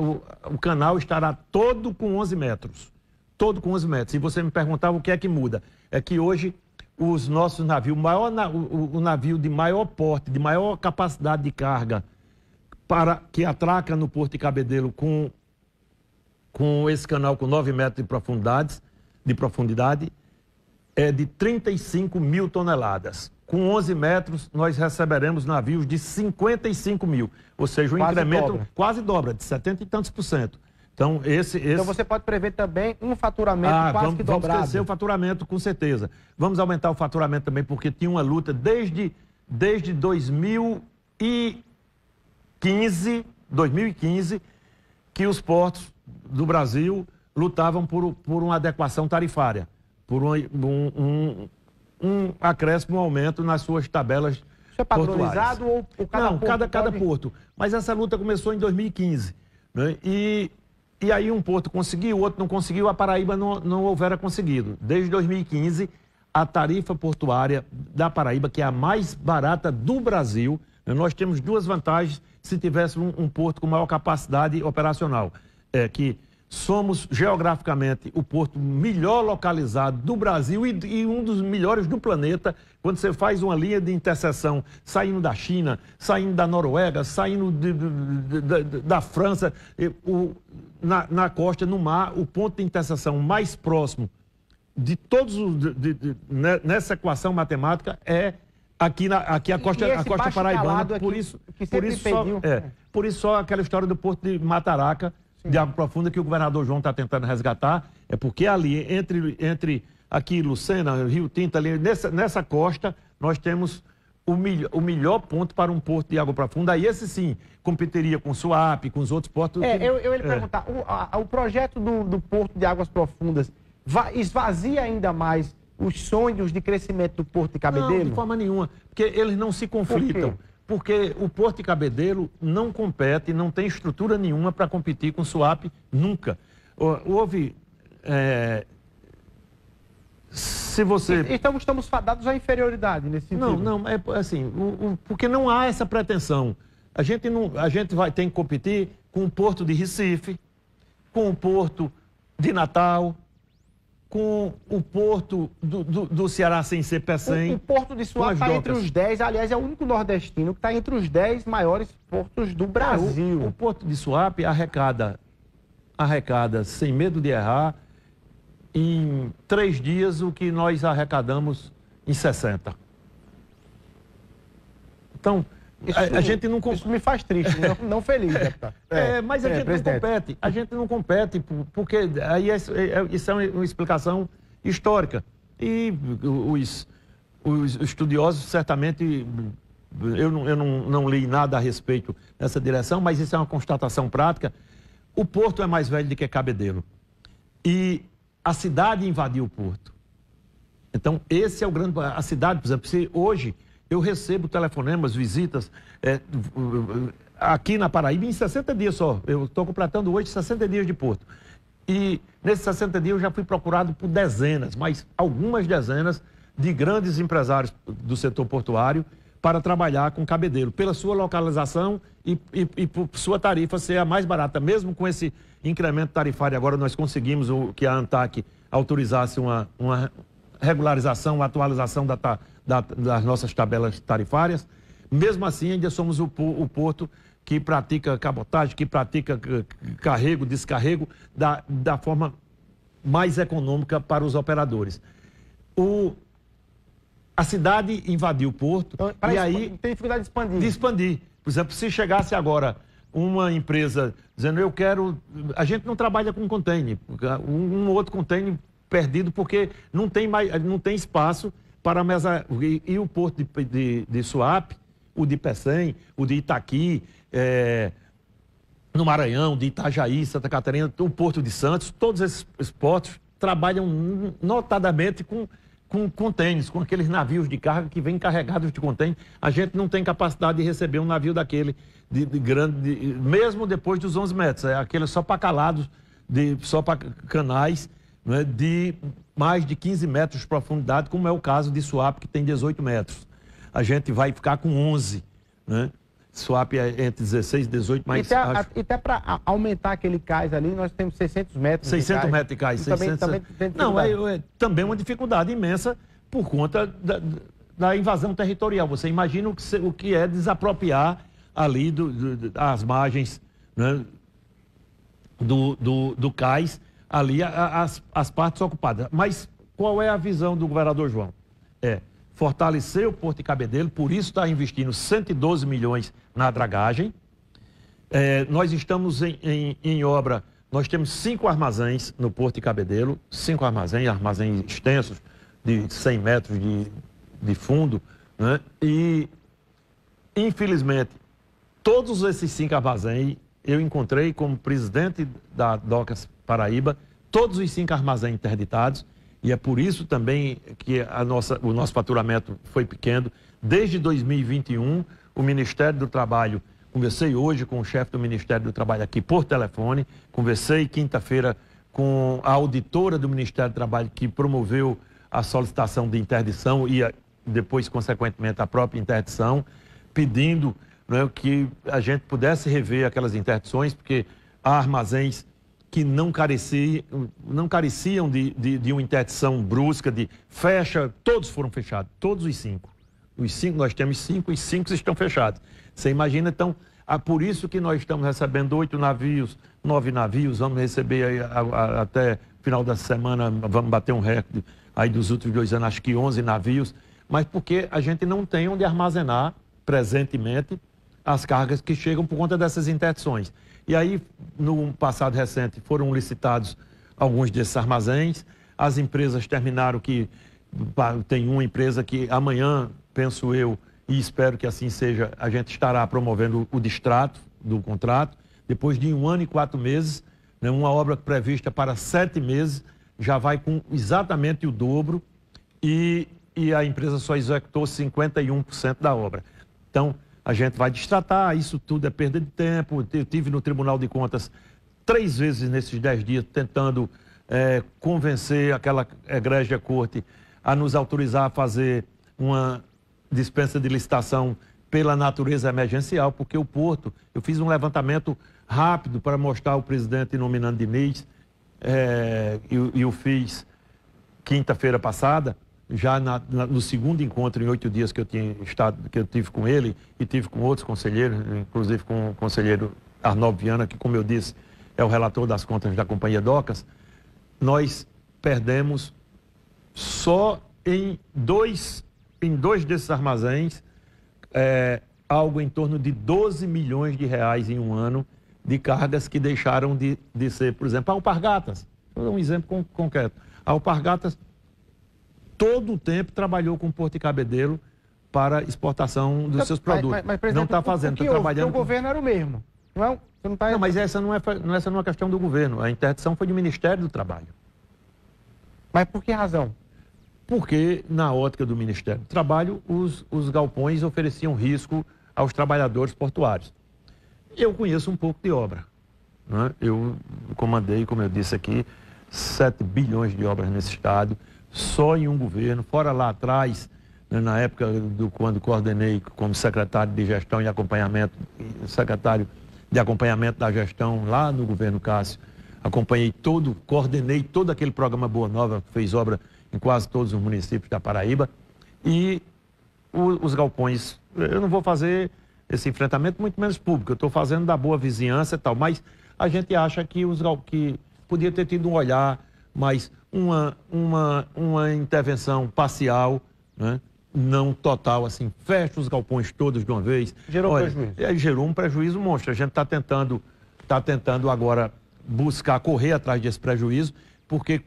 O canal estará todo com 11 metros. Todo com 11 metros. E você me perguntava o que é que muda. É que hoje os nossos navios, o navio de maior porte, de maior capacidade de carga, que atraca no Porto de Cabedelo com esse canal com 9 metros de profundidade, é de 35 mil toneladas. Com 11 metros, nós receberemos navios de 55 mil. Ou seja, incremento quase dobra, de 70 e tantos %. Então,
Então você pode prever também um faturamento quase que dobrado.
Vamos crescer o faturamento, com certeza. Vamos aumentar o faturamento também, porque tinha uma luta desde 2015, que os portos do Brasil lutavam por uma adequação tarifária, por um acréscimo, um aumento nas suas tabelas portuárias.
Isso é padronizado ou cada porto?
Não, cada porto. Mas essa luta começou em 2015. Né? E aí um porto conseguiu, o outro não conseguiu, a Paraíba não houvera conseguido. Desde 2015, a tarifa portuária da Paraíba, que é a mais barata do Brasil, né? Nós temos duas vantagens se tivéssemos um porto com maior capacidade operacional. É que somos geograficamente o porto melhor localizado do Brasil e um dos melhores do planeta. Quando você faz uma linha de interseção saindo da China, saindo da Noruega, saindo da França, na costa, no mar, o ponto de interseção mais próximo de todos nessa equação matemática é aqui a costa paraibana. Por isso só aquela história do porto de Mataraca, de água profunda, que o governador João está tentando resgatar, é porque ali, entre aqui Lucena, Rio Tinto, ali, nessa costa, nós temos o melhor ponto para um porto de água profunda. Aí esse sim, competiria com o Suape, com os outros portos.
Eu ia lhe perguntar, o projeto do porto de águas profundas esvazia ainda mais os sonhos de crescimento do Porto de Cabedelo?
Não, de forma nenhuma, porque eles não se conflitam. Porque o Porto de Cabedelo não compete, não tem estrutura nenhuma para competir com o Suape, nunca. Houve... se você...
Então estamos fadados à inferioridade nesse sentido?
Não, é assim, porque não há essa pretensão. A gente tem que competir com o Porto de Recife, com o Porto de Natal, com o Porto do Ceará sem ser Pecém.
O Porto de Suape está entre os 10, aliás, é o único nordestino que está entre os 10 maiores portos do Brasil.
O Porto de Suape arrecada arrecada, sem medo de errar, em 3 dias o que nós arrecadamos em 60. Então, a gente não...
Isso me faz triste, não feliz, deputado.
Mas a gente presidente. Não compete. A gente não compete, porque aí isso é uma explicação histórica. E os estudiosos, certamente, eu não li nada a respeito dessa direção, mas isso é uma constatação prática. O Porto é mais velho do que Cabedelo. E a cidade invadiu o Porto. Então, esse é o grande... A cidade, por exemplo, se hoje eu recebo telefonemas, visitas, aqui na Paraíba, em 60 dias só. Eu estou completando hoje 60 dias de Porto. E nesses 60 dias eu já fui procurado por dezenas, mas algumas dezenas de grandes empresários do setor portuário para trabalhar com Cabedelo, pela sua localização e por sua tarifa ser a mais barata. Mesmo com esse incremento tarifário, agora nós conseguimos que a ANTAQ autorizasse uma regularização, uma atualização das nossas tabelas tarifárias. Mesmo assim, ainda somos o porto que pratica cabotagem, que pratica carrego, descarrego, da forma mais econômica para os operadores. A cidade invadiu o porto e aí...
Tem dificuldade
de expandir. Por exemplo, se chegasse agora uma empresa dizendo, eu quero... A gente não trabalha com container, um outro container perdido, porque não tem espaço para mesa. E o porto de Suape, o de Pecém, o de Itaqui, no Maranhão, de Itajaí, Santa Catarina, o Porto de Santos, todos esses portos trabalham notadamente com contêineres, com aqueles navios de carga que vêm carregados de contêiner. A gente não tem capacidade de receber um navio daquele de grande, mesmo depois dos 11 metros, aqueles só para calados, só para canais, né, de mais de 15 metros de profundidade, como é o caso de Suape, que tem 18 metros. A gente vai ficar com 11, né? Suape é entre 16 e 18, mas...
E até para aumentar aquele cais ali, nós temos 600 metros
600 metros de cais. 600...
Também
não, é também uma dificuldade imensa por conta da invasão territorial. Você imagina o que é desapropriar ali as margens, né, do cais, ali as partes ocupadas. Mas qual é a visão do governador João? Fortalecer o Porto de Cabedelo, por isso está investindo 112 milhões na dragagem. Nós estamos em obra, nós temos 5 armazéns no Porto de Cabedelo, 5 armazéns extensos, de 100 metros de fundo, né? E, infelizmente, todos esses 5 armazéns eu encontrei como presidente da Docas Paraíba, todos os 5 armazéns interditados. E é por isso também que o nosso faturamento foi pequeno. Desde 2021, o Ministério do Trabalho, conversei hoje com o chefe do Ministério do Trabalho aqui por telefone, conversei quinta-feira com a auditora do Ministério do Trabalho que promoveu a solicitação de interdição e depois, consequentemente, a própria interdição, pedindo, né, que a gente pudesse rever aquelas interdições, porque há armazéns que não careciam de uma interdição brusca, todos foram fechados, todos os 5. Os 5, nós temos 5, os 5 estão fechados. Você imagina, então, por isso que nós estamos recebendo 8 navios, 9 navios, vamos receber até final da semana, vamos bater um recorde aí dos últimos 2 anos, acho que 11 navios, mas porque a gente não tem onde armazenar presentemente as cargas que chegam por conta dessas interdições. E aí, no passado recente, foram licitados alguns desses armazéns. As empresas terminaram que... Tem uma empresa que amanhã, penso eu, e espero que assim seja, a gente estará promovendo o distrato do contrato. Depois de 1 ano e 4 meses, né, uma obra prevista para 7 meses, já vai com exatamente o dobro e a empresa só executou 51% da obra. Então, a gente vai distratar, isso tudo é perda de tempo. Eu estive no Tribunal de Contas 3 vezes nesses 10 dias tentando convencer aquela egrégia corte a nos autorizar a fazer uma dispensa de licitação pela natureza emergencial, porque o Porto, eu fiz um levantamento rápido para mostrar ao presidente nominando Diniz, e eu fiz quinta-feira passada, já no segundo encontro, em 8 dias que eu tive com ele, e tive com outros conselheiros, inclusive com o conselheiro Arnaldo Viana, que, como eu disse, é o relator das contas da Companhia Docas, nós perdemos só em dois desses armazéns algo em torno de 12 milhões de reais em um ano de cargas que deixaram de ser, por exemplo, a Alpargatas. Vou dar um exemplo concreto. A Alpargatas todo o tempo trabalhou com o Porto de Cabedelo para exportação dos seus produtos.
Mas, não está fazendo, está trabalhando. O governo era o mesmo.
Não, mas essa não é uma questão do governo. A interdição foi do Ministério do Trabalho.
Mas por que razão?
Porque, na ótica do Ministério do Trabalho, os galpões ofereciam risco aos trabalhadores portuários. Eu conheço um pouco de obra, né? Eu comandei, como eu disse aqui, 7 bilhões de obras nesse estado, só em um governo, fora lá atrás, né, na época quando coordenei como secretário de gestão e acompanhamento, secretário de acompanhamento da gestão lá no governo Cássio, coordenei todo aquele programa Boa Nova, que fez obra em quase todos os municípios da Paraíba, e os galpões, eu não vou fazer esse enfrentamento, muito menos público, eu estou fazendo da boa vizinhança e tal, mas a gente acha que que podia ter tido um olhar, mas uma intervenção parcial, né? Não total, assim, fecha os galpões todos de uma vez.
Gerou prejuízo.
Gerou um prejuízo monstro. A gente está tentando agora correr atrás desse prejuízo, porque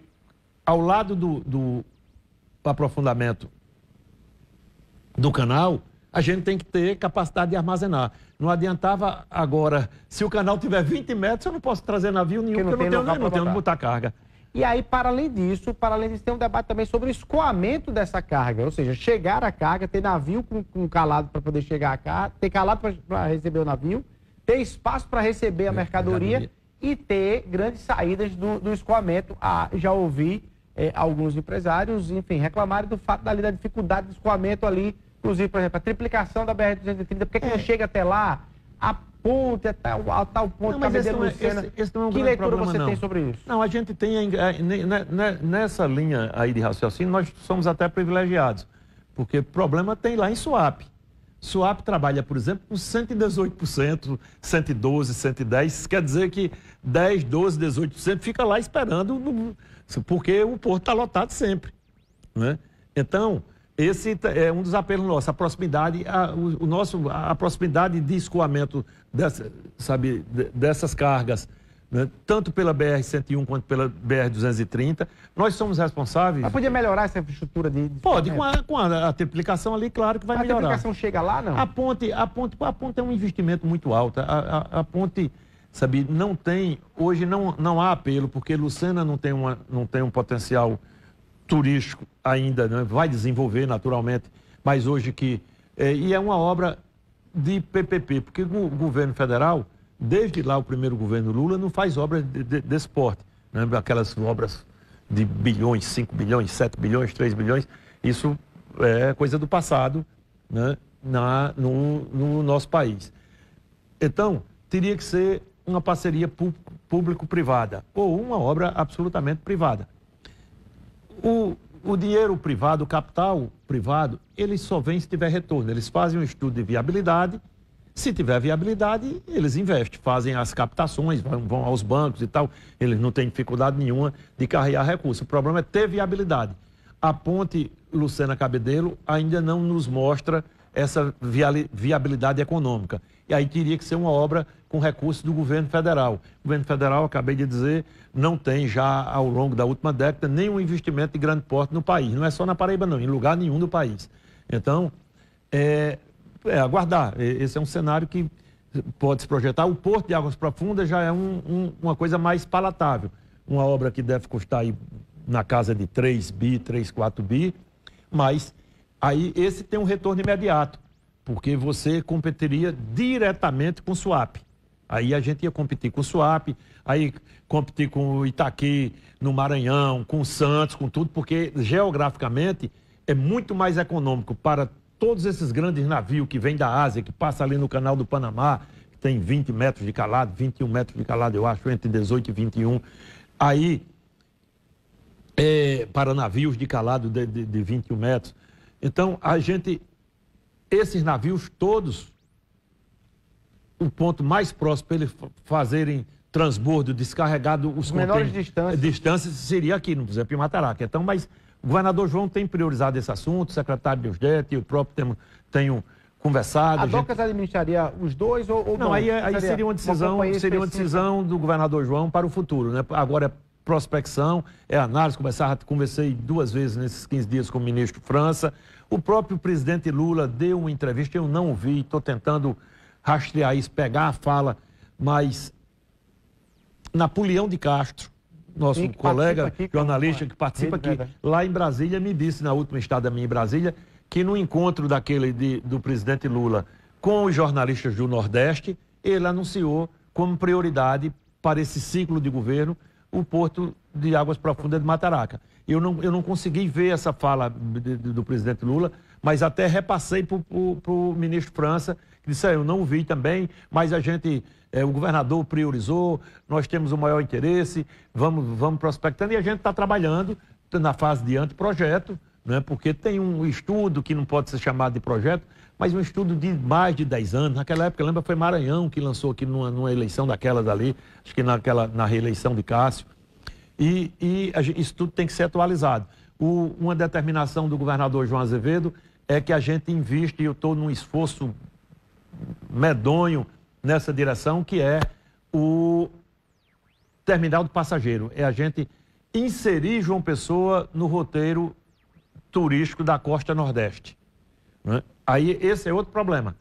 ao lado do aprofundamento do canal, a gente tem que ter capacidade de armazenar. Não adiantava agora, se o canal tiver 20 metros, eu não posso trazer navio nenhum, porque eu não tenho onde botar carga.
E aí, para além disso, tem um debate também sobre o escoamento dessa carga, ou seja, chegar a carga, ter navio com calado para poder chegar a carga, ter calado para receber o navio, ter espaço para receber a mercadoria e ter grandes saídas do escoamento. Já ouvi alguns empresários, enfim, reclamarem do fato da dificuldade do escoamento ali, inclusive, por exemplo, a triplicação da BR-230, por que não chega até lá? A ponte, a tal ponto,
Cabedelo-Lucena.
Que leitura você tem sobre isso?
Não, a gente tem, nessa linha aí de raciocínio, nós somos até privilegiados, porque problema tem lá em Suape. Suape trabalha, por exemplo, com 118%, 112%, 110%, quer dizer que 10%, 12%, 18% fica lá esperando, porque o porto está lotado sempre, né? Então, esse é um dos apelos nossos, a proximidade, a proximidade de escoamento dessas cargas, né, tanto pela BR-101 quanto pela BR-230. Nós somos responsáveis...
Mas podia melhorar essa infraestrutura de
Pode, com a triplicação ali, claro que vai melhorar.
A triplicação chega lá, não?
A ponte é um investimento muito alto. A ponte, não tem... Hoje não há apelo, porque Lucena não tem um potencial turístico ainda, né? Vai desenvolver naturalmente, mas hoje e é uma obra de PPP, porque o governo federal, desde lá o primeiro governo Lula, não faz obras desse porte, né? Aquelas obras de bilhões, 5 bilhões, 7 bilhões, 3 bilhões, isso é coisa do passado, né? No nosso país. Então, teria que ser uma parceria público-privada ou uma obra absolutamente privada. O dinheiro privado, o capital privado, ele só vem se tiver retorno. Eles fazem um estudo de viabilidade. Se tiver viabilidade, eles investem, fazem as captações, vão aos bancos e tal. Eles não têm dificuldade nenhuma de carregar recursos. O problema é ter viabilidade. A ponte Lucena-Cabedelo ainda não nos mostra essa viabilidade econômica. E aí teria que ser uma obra com recursos do governo federal. O governo federal, acabei de dizer, não tem já ao longo da última década nenhum investimento de grande porte no país. Não é só na Paraíba não, em lugar nenhum do país. Então, aguardar. Esse é um cenário que pode se projetar. O Porto de Águas Profundas já é uma coisa mais palatável. Uma obra que deve custar aí na casa de 3 bi, 4 bi, mas aí esse tem um retorno imediato, porque você competiria diretamente com o Suape. Aí a gente ia competir com o Suape, aí competir com o Itaqui no Maranhão, com o Santos, com tudo, porque geograficamente é muito mais econômico para todos esses grandes navios que vêm da Ásia, que passam ali no canal do Panamá, que tem 20 metros de calado, 21 metros de calado, eu acho, entre 18 e 21. Aí, para navios de calado de 21 metros. Então, esses navios todos, o ponto mais próximo para eles fazerem transbordo descarregado, os
menores
distâncias seria aqui, no Zé Pimataraca. Então, mas o governador João tem priorizado esse assunto, o secretário Deusdete e o próprio tenho conversado.
A DOCAS administraria os dois ou
não? Aí seria uma decisão do governador João para o futuro, né? Agora é prospecção, é análise, conversei 2 vezes nesses 15 dias com o ministro França. O próprio presidente Lula deu uma entrevista, eu não vi, estou tentando rastrear isso, pegar a fala, mas Napoleão de Castro, nosso colega jornalista que participa aqui, lá em Brasília, me disse na última estada minha em Brasília, que no encontro do presidente Lula com os jornalistas do Nordeste, ele anunciou como prioridade para esse ciclo de governo o Porto de Águas Profundas de Mataraca. Eu não consegui ver essa fala do presidente Lula, mas até repassei para o ministro França, que disse, eu não vi também, mas o governador priorizou, nós temos o maior interesse, vamos prospectando, e a gente está trabalhando na fase de anteprojeto, né, porque tem um estudo que não pode ser chamado de projeto, mas um estudo de mais de 10 anos. Naquela época, lembra, foi Maranhão que lançou aqui numa eleição daquelas ali, acho que na reeleição de Cássio. Isso tudo tem que ser atualizado. Uma determinação do governador João Azevedo é que a gente investe, e eu estou num esforço medonho nessa direção, que é o terminal do passageiro. É a gente inserir João Pessoa no roteiro turístico da costa nordeste, né? Aí esse é outro problema.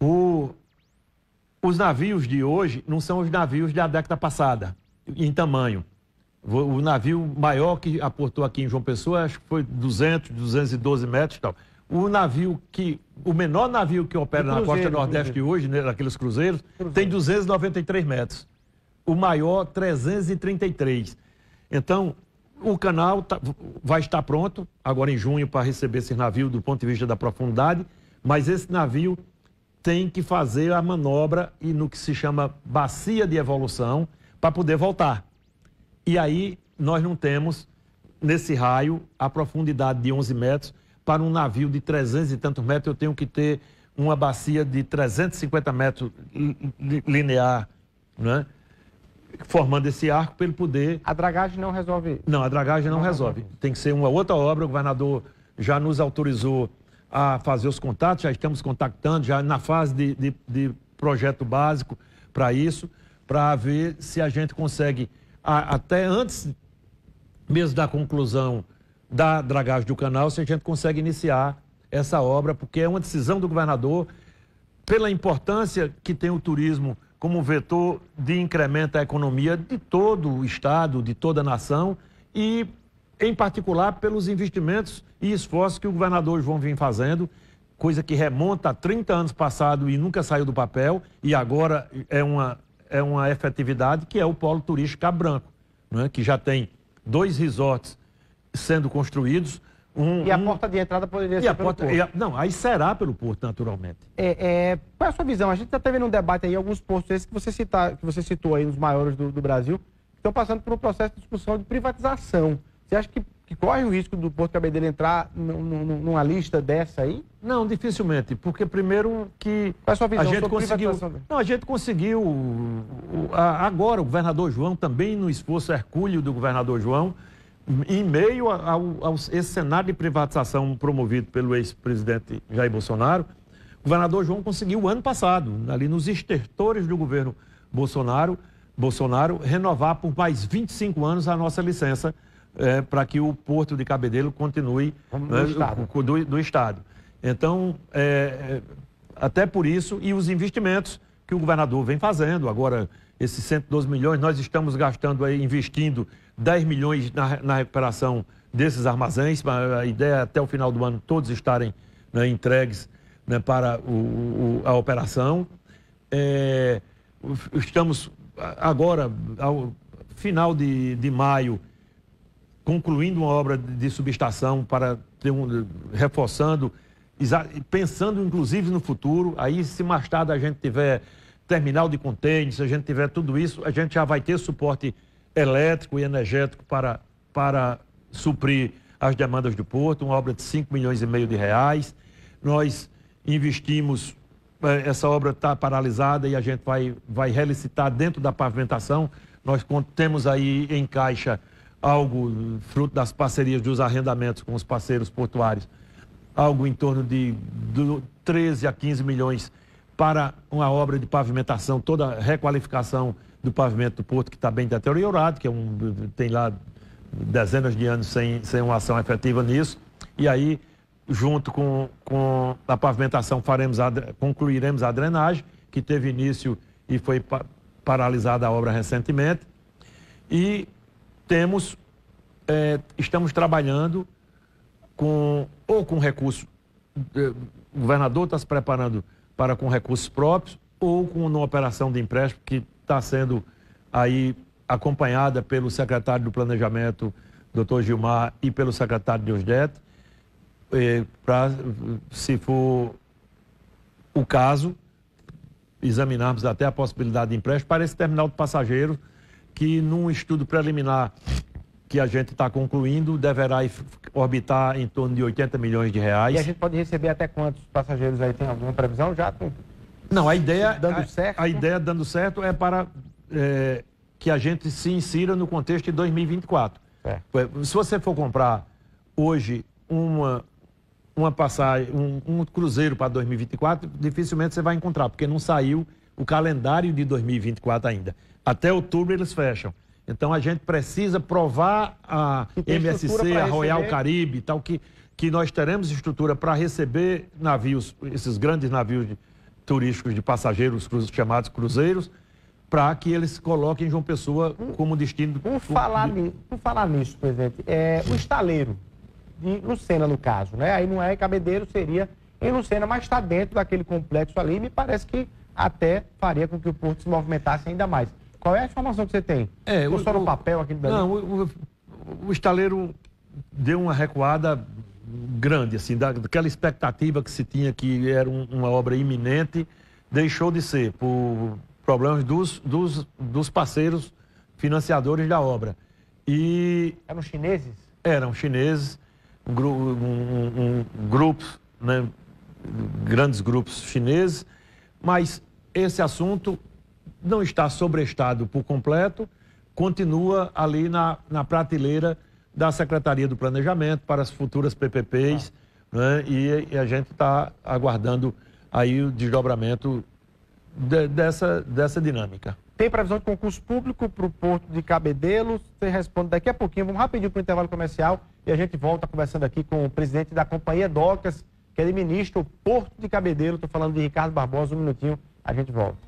Os navios de hoje não são os navios da década passada, em tamanho. O navio maior que aportou aqui em João Pessoa, acho que foi 212 metros e tal. O menor navio que opera na costa nordeste hoje, né, naqueles cruzeiros, tem 293 metros. O maior, 333. Então, o canal vai estar pronto, agora em junho, para receber esse navio do ponto de vista da profundidade, mas esse navio tem que fazer a manobra e no que se chama bacia de evolução para poder voltar. E aí nós não temos, nesse raio, a profundidade de 11 metros. Para um navio de 300 e tantos metros, eu tenho que ter uma bacia de 350 metros linear, né? Formando esse arco para ele poder...
A dragagem não resolve?
Não, a dragagem não resolve. Tem que ser uma outra obra. O governador já nos autorizou a fazer os contatos, já estamos contactando, já na fase de projeto básico para isso, para ver se a gente consegue, até antes mesmo da conclusão da dragagem do canal, se a gente consegue iniciar essa obra, porque é uma decisão do governador, pela importância que tem o turismo como vetor de incremento à economia de todo o estado, de toda a nação, e, em particular, pelos investimentos e esforços que o governador João vem fazendo, coisa que remonta a 30 anos passado e nunca saiu do papel, e agora é uma efetividade, que é o Polo Turístico Cabo Branco, né, que já tem 2 resorts sendo construídos.
A porta de entrada poderia ser pelo porto?
Não, aí será pelo porto, naturalmente.
Qual é a sua visão? A gente está vendo um debate aí, alguns postos esses que você citou aí, nos maiores do Brasil, que estão passando por um processo de discussão de privatização. Você acha que corre o risco do Porto Cabedelo entrar numa lista dessa aí?
Não, dificilmente, porque primeiro que
qual é a sua visão
sobre privatização? Não, a gente conseguiu, agora o governador João, também no esforço hercúleo do governador João, em meio a esse cenário de privatização promovido pelo ex-presidente Jair Bolsonaro, o governador João conseguiu, ano passado, ali nos estertores do governo Bolsonaro, renovar por mais 25 anos a nossa licença para que o Porto de Cabedelo continue do Estado. Então, até por isso, e os investimentos que o governador vem fazendo, agora esses 112 milhões, nós estamos gastando aí, investindo 10 milhões na recuperação desses armazéns, a ideia é até o final do ano todos estarem, né, entregues, né, para a operação. Estamos agora, ao final de maio, concluindo uma obra de subestação para ter reforçando, pensando inclusive no futuro. Aí, se mais tarde a gente tiver terminal de contêineres, se a gente tiver tudo isso, a gente já vai ter suporte elétrico e energético para suprir as demandas do Porto, uma obra de 5,5 milhões de reais. Nós investimos essa obra está paralisada e a gente vai relicitar dentro da pavimentação. Nós temos aí em caixa algo, fruto das parcerias dos arrendamentos com os parceiros portuários, algo em torno de 13 a 15 milhões para uma obra de pavimentação, toda a requalificação do pavimento do porto, que está bem deteriorado, que tem lá dezenas de anos sem uma ação efetiva nisso. E aí, junto com a pavimentação, concluiremos a drenagem, que teve início e foi paralisada a obra recentemente. E estamos trabalhando com recurso. O governador está se preparando com recursos próprios ou com uma operação de empréstimo que está sendo aí acompanhada pelo secretário do Planejamento, doutor Gilmar, e pelo secretário Diosdete, para, se for o caso, examinarmos até a possibilidade de empréstimo para esse terminal de passageiros, que num estudo preliminar que a gente está concluindo, deverá orbitar em torno de 80 milhões de reais.
E a gente pode receber até quantos passageiros aí? Tem alguma previsão já?
Não, a ideia
dando certo
é para que a gente se insira no contexto de 2024. Se você for comprar hoje uma passagem, um cruzeiro para 2024, dificilmente você vai encontrar, porque não saiu o calendário de 2024 ainda. Até outubro eles fecham. Então a gente precisa provar a MSC, a Royal Caribe, tal, que nós teremos estrutura para receber navios, esses grandes navios turísticos de passageiros, chamados cruzeiros, para que eles coloquem João Pessoa como destino.
Por falar nisso, presidente, o estaleiro de Lucena, no caso, né? Aí não é em Cabedelo, seria em Lucena, mas está dentro daquele complexo ali, e me parece que até faria com que o porto se movimentasse ainda mais. Qual é a informação que você tem? Só no papel aqui dali?
Não, o estaleiro deu uma recuada grande, assim, daquela expectativa que se tinha que era uma obra iminente, deixou de ser, por problemas dos parceiros financiadores da obra. E
eram chineses?
Eram chineses, grupos, né, grandes grupos chineses, mas esse assunto não está sobrestado por completo, continua ali na prateleira da Secretaria do Planejamento para as futuras PPPs, né, e a gente está aguardando aí o desdobramento dessa dinâmica.
Tem previsão de concurso público para o Porto de Cabedelo? Você responde daqui a pouquinho. Vamos rapidinho para o intervalo comercial e a gente volta conversando aqui com o presidente da Companhia Docas, que administra o Porto de Cabedelo. Estou falando de Ricardo Barbosa. Um minutinho, a gente volta.